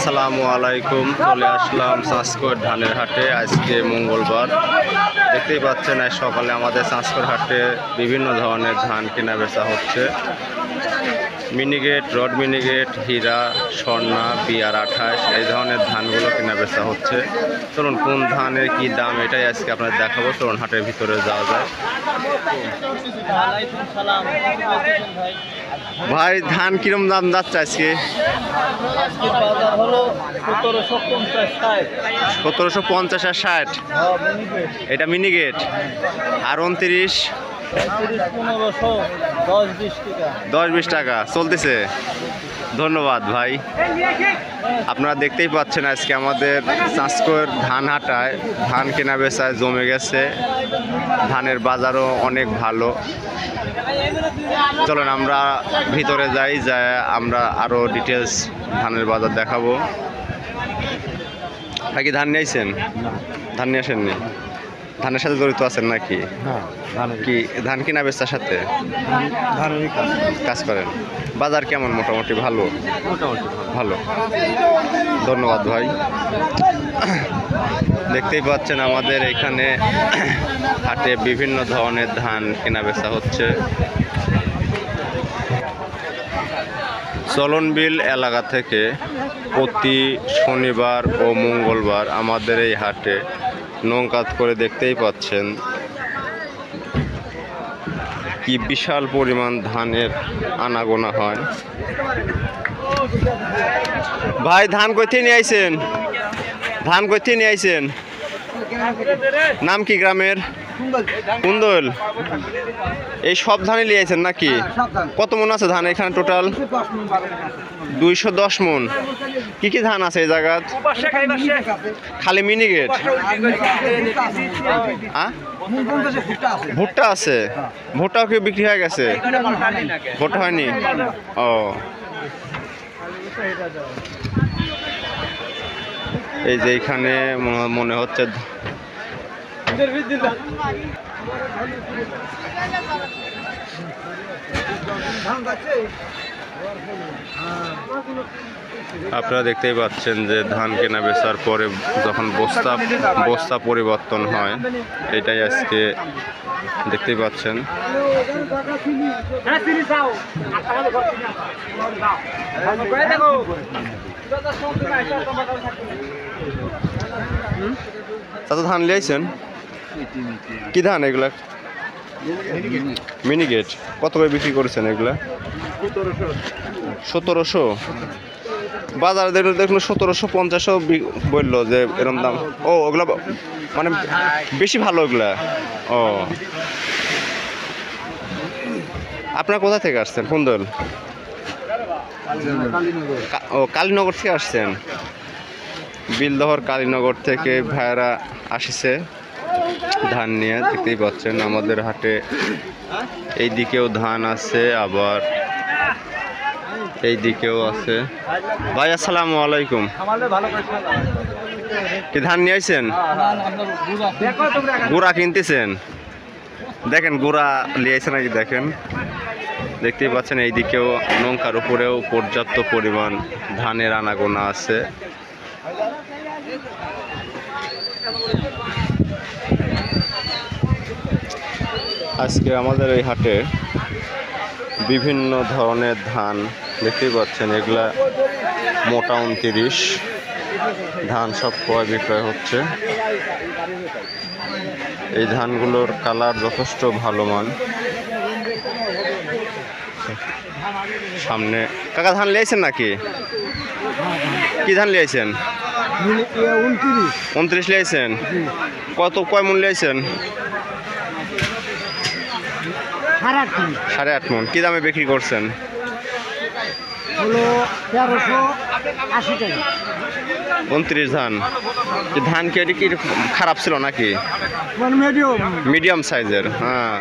আসসালামু আলাইকুম। চলে আসলাম চাঁচকর ধানের হাটে। আজকে মঙ্গলবার। দেখতেই পাচ্ছেন আজ সকালে আমাদের চাঁচকর হাটে বিভিন্ন ধরনের ধান কেনা বেচা হচ্ছে। মিনিগেট, রড মিনিগেট, হীরা, স্বর্ণা, BR28 এই ধরনের ধানগুলো কেনা বেচা হচ্ছে। চলুন কোন ধানের কি দাম এটাই আজকে আপনাদের দেখাবো। চলুন হাটের ভিতরে যাওয়া যায়। ভাই ধান কিরম দাম যাচ্ছে আজকে? 1750 আর 60। এটা মিনিগেট। আর 29 10-20 টাকা চলতেছে। ধন্যবাদ ভাই। আপনারা দেখতেই পাচ্ছেন আজকে আমাদের চাঁচকর ধান হাটায় ধান কেনা বেচায় জমে গেছে। ধানের বাজারও অনেক ভালো। চলুন আমরা ভিতরে যাই, যা আমরা আরো ডিটেলস ধানের বাজার দেখাবো। ভাই কি ধান নিয়েছেন? ধান নিয়ে আসেননি? ধানের সাথে জড়িত আছেন নাকি? কি ধান কিনা বেচার সাথে কাজ করেন? বাজার কেমন? মোটামুটি ভালো। ভালো, ধন্যবাদ ভাই। দেখতেই পাচ্ছেন আমাদের এখানে হাটে বিভিন্ন ধরনের ধান কেনা বেচা হচ্ছে। চলনবিল এলাকা থেকে প্রতি শনিবার ও মঙ্গলবার আমাদের এই হাটে নৌকাত করে দেখতেই পাচ্ছেন কি বিশাল পরিমাণ ধানের আনাগোনা হয়। ভাই ধান কোথায় নিয়ে আইছেন? ধান কোথায় নিয়ে আইছেন? নাম কি গ্রামের? কুন্দল। এই সব ধানই নিয়ে আইছেন নাকি? কত মন আছে ধান এখানে টোটাল? 210 মন। কি কি ধান আছে এই জায়গাত? খালি মিনিগেট? ভুট্টা আছে? ভুট্টাও কি বিক্রি হয়ে গেছে? ভুট্টা হয়নি? ও, এই যে এখানে মনে হচ্ছে আপনারা দেখতেই পাচ্ছেন যে ধান কেনা বেচার পরে যখন বস্তা পরিবর্তন হয়, এটাই আজকে দেখতেই পাচ্ছেন। তাতে ধান লিয়েছেন? কি ধান এগুলা? মিনিগেট। কত করে বিক্রি করেছেন এগুলা? 1700। বাজারে দেখুন 1750 বললো যে এরকম দাম। ও, ওগুলা মানে বেশি ভালো ওগুলা। ও, আপনারা কোথা থেকে আসছেন? কুন্দল? ও, কালীনগর থেকে আসছেন। বিলদহর কালীনগর থেকে ভাইয়েরা আসছে ধান নিয়ে। দেখতেই পাচ্ছেন আমাদের হাটে এই দিকেও ধান আছে, আবার এই দিকেও আছে। ভাই আসসালামু আলাইকুম। কি ধান নিয়ে আইছেন? গুড়া কিনতেছেন? দেখেন গুড়া নিয়ে আইছে নাকি দেখেন। দেখতেই পাচ্ছেন এই দিকেও নৌকার উপরেও পর্যাপ্ত পরিমাণ ধানের আনাগোনা আছে। আজকে আমাদের এই হাটে বিভিন্ন ধরনের ধান দেখতেই পাচ্ছেন। এগুলা মোটা 29 ধান সব ক্রয় বিক্রয় হচ্ছে। এই ধানগুলোর কালার যথেষ্ট ভালো মান। সামনে কাকা ধান লিয়েছেন নাকি? কি ধান লিয়েছেন? 29 লিয়েছেন? কয় মন লিয়েছেন? 8.5 মন। কি দামে বিক্রি করছেন? 29 ধান। ধান কি খারাপ ছিল নাকি? মিডিয়াম সাইজের। হ্যাঁ।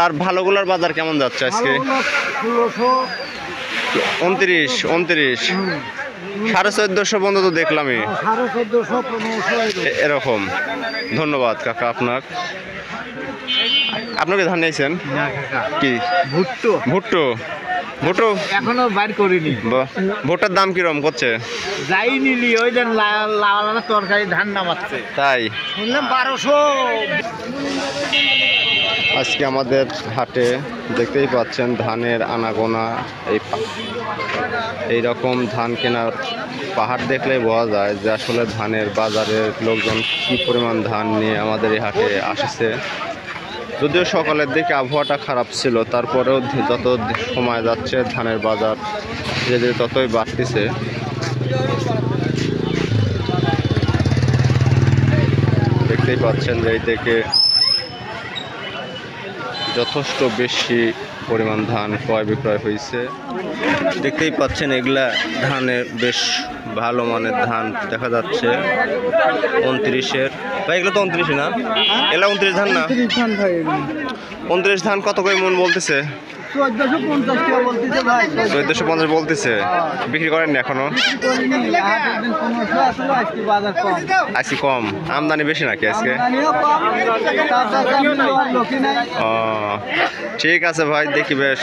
আর ভালোগুলোর বাজার কেমন যাচ্ছে আজকে? 29 1450 পর্যন্ত তো দেখলামই এরকম। ধন্যবাদ কাকা আপনাকে ধান নিয়েছেন? কি ভুট্টো? ভুট্টো এখনো বাইর করিনি। ভুট্টার দাম কিরকম করছে? যাই নিলি ওই দেন লাল তরকারি ধান নামাচ্ছে, তাই শুনলাম 1200। আজকে আমাদের হাটে দেখতেই পাচ্ছেন ধানের আনাগোনা। এই রকম ধান কেনার পাহাড় দেখলেই বোঝা যায় যে আসলে ধানের বাজারের লোকজন কি পরিমাণ ধান নিয়ে আমাদের এই হাটে আসছে। যদিও সকালের দিকে আবহাওয়াটা খারাপ ছিল, তারপরেও যত সময় যাচ্ছে ধানের বাজার ধীরে ধীরে ততই বাড়তেছে। দেখতেই পাচ্ছেন যে এই দিকে যথেষ্ট বেশি পরিমাণ ধান ক্রয় বিক্রয় হয়েছে। দেখতেই পাচ্ছেন এগুলা ধানের বেশ ভালো মানের ধান দেখা যাচ্ছে। 29-এর ভাই, এগুলো তো 29 না, এগুলা 29 ধান না? 29 ধান কত করে মন বলতেছে? 1450 বলতেছে। বিক্রি করেননি এখনো? আজকে কম, আমদানি বেশি নাকি আজকে? ও ঠিক আছে ভাই, দেখি বেশ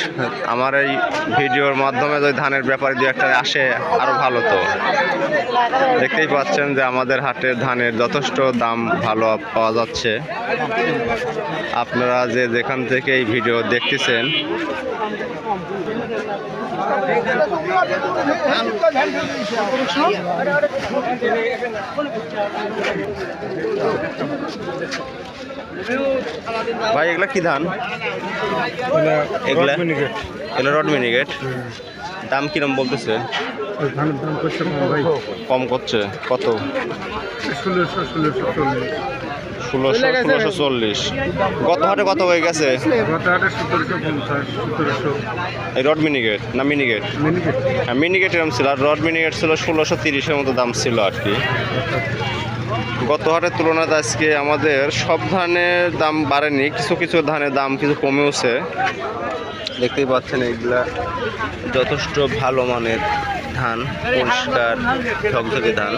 আমার এই ভিডিওর মাধ্যমে যদি ধানের ব্যাপারে দু একটা আসে আরো ভালো। তো দেখতেই পাচ্ছেন যে আমাদের হাটের ধানের যথেষ্ট দাম ভালো পাওয়া যাচ্ছে। আপনারা যে যেখান থেকে এই ভিডিও দেখতেছেন ভাই, এগুলা কি ধান? এগুলা রড মিনিকেট। দাম কিরম বলতেছে? কম করছে। কত? 1640। গত হাটে কত হয়ে গেছে? এই রড মিনিকেট না মিনিকেট? হ্যাঁ, মিনিকেট এরকম ছিল, আর রড মিনিকেট ছিল 1630-এর মতো দাম ছিল আর কি। গত হাটের তুলনায় আজকে আমাদের সব ধানের দাম বাড়েনি, কিছু কিছু ধানের দাম কিছু কমেওছে। দেখতেই পাচ্ছেন এইগুলা যথেষ্ট ভালো মানের ধান, পরিষ্কার ঝকঝকে ধান।